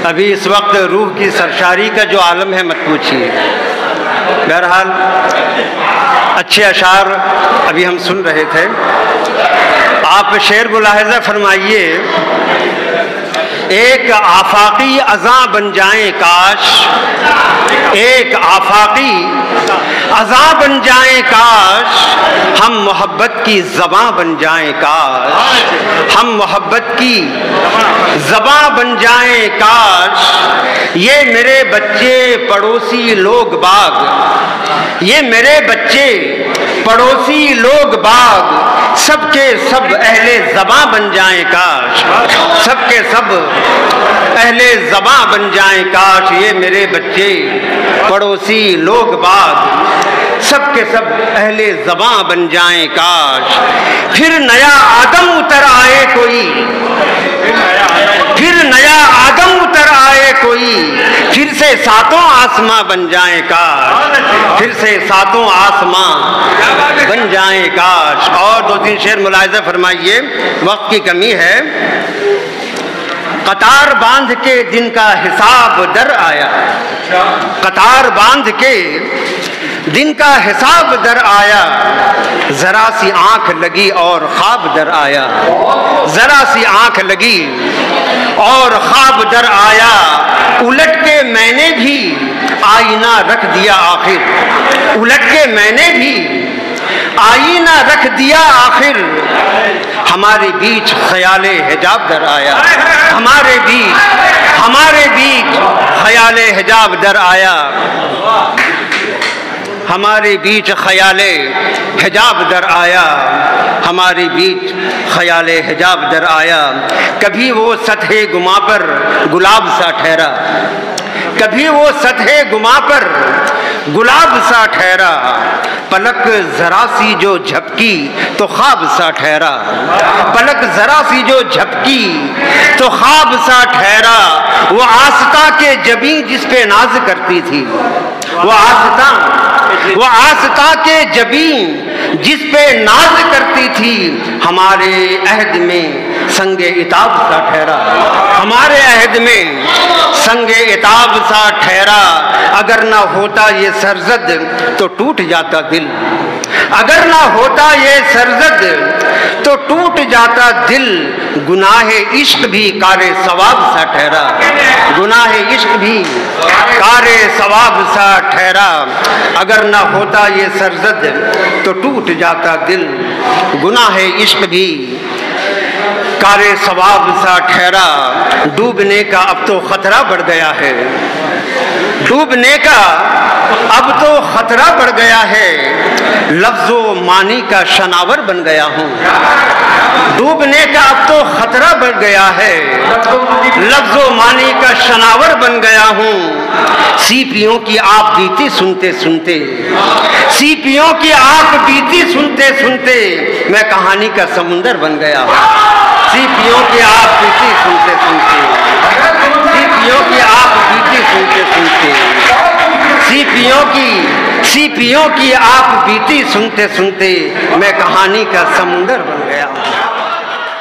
ابھی اس وقت روح کی سرشاری کا جو عالم ہے مت پوچھیے. بہرحال اچھے اشعار ابھی ہم سن رہے تھے. آپ شعر ملاحظہ فرمائیے. ایک آفاقی اذاں بن جائیں کاش، ایک آفاقی اذاں بن جائیں کاش، ہم محبت کی زباں بن جائیں کاش، ہم محبت کی زباں بن جائیں کاش. یہ میرے بچے پڑوسی لوگ باغ، یہ میرے بچے پڑوسی لوگ باغ، سب کے سب اہل زباں بن جائیں کاش، سب کے سب اہل زباں بن جائیں کاش. یہ میرے بچے پڑوسی لوگ باغ، سب کے سب اہل زباں بن جائیں کاش. پھر نیا آدم اتر آئے کوئی، پھر نیا آدم اتر آئے کوئی، پھر سے ساتوں آسماں بن جائیں کاش، پھر سے ساتوں آسماں بن جائیں کاش. اور دو تین شعر ملاحظہ فرمائیے، وقت کی کمی ہے. قطار باندھ کے دن کا حساب در آیا، قطار باندھ کے دن کا حساب در آیا، ذرا سی آنکھ لگی اور خواب در آیا، ذرا سی آنکھ لگی اور خواب در آیا. الٹ کے میں نے بھی آئینہ رکھ دیا آخر، الٹ کے میں نے بھی آئینہ رکھ دیا آخر. ہمارے بیچ خیال حجاب در آیا، ہمارے بیچ خیال حجاب در آیا، ہمارے بیچ خیال حجاب در آیا، ہمارے بیچ خیال حجاب در آیا. کبھی وہ سطح گما پر گلاب سا ٹھہرا، کبھی وہ سطح گما پر گلاب سا ٹھہرا، پلک ذرا سی جو جھپکی تو خواب سا ٹھہرا، پلک ذرا سی جو جھپکی تو خواب سا ٹھہرا. وہ آستاں کے جبیں جس پہ ناز کرتی تھی، وہ آستاں کے جبیں جس پہ ناز کرتی تھی، ہمارے عہد میں سنگ عتاب سا ٹھہرا، ہمارے عہد میں سنگ عتاب سا ٹھہرا. اگر نہ ہوتا یہ سرزد تو ٹوٹ جاتا دل، اگر نہ ہوتا یہ سرزد تو ٹوٹ جاتا دل. گناہ عشق بھی کار ثواب سا ٹھہرا، گناہ عشق بھی کار ثواب سا ٹھہرا. اگر نہ ہوتا یہ سرزد تو ٹوٹ جاتا دل، گناہ عشق بھی کار ثواب سا ٹھہرا. ڈوبنے کا اب تو خطرہ بڑھ گیا ہے، ڈوبنے کا اب تو خطرہ بڑھ گیا ہے، لفظ و معنی کا شناور بن گیا ہوں. ڈوبنے کا اب تو خطرہ بڑھ گیا ہے، لفظ و معنی کا شناور بن گیا ہوں. سیپیوں کی آپ بیتی سنتے سنتے، سیپیوں کی آپ بیتی سنتے سنتے، میں کہانی کا سمندر بن گیا ہوں. سیپیوں کی آپ بیتی سنتے سنتے، سیپیوں کی آپ بیتی سنتے سنتے، سیپیوں کی آپ بیتی سنتے سنتے، میں کہانی کا سمندر بن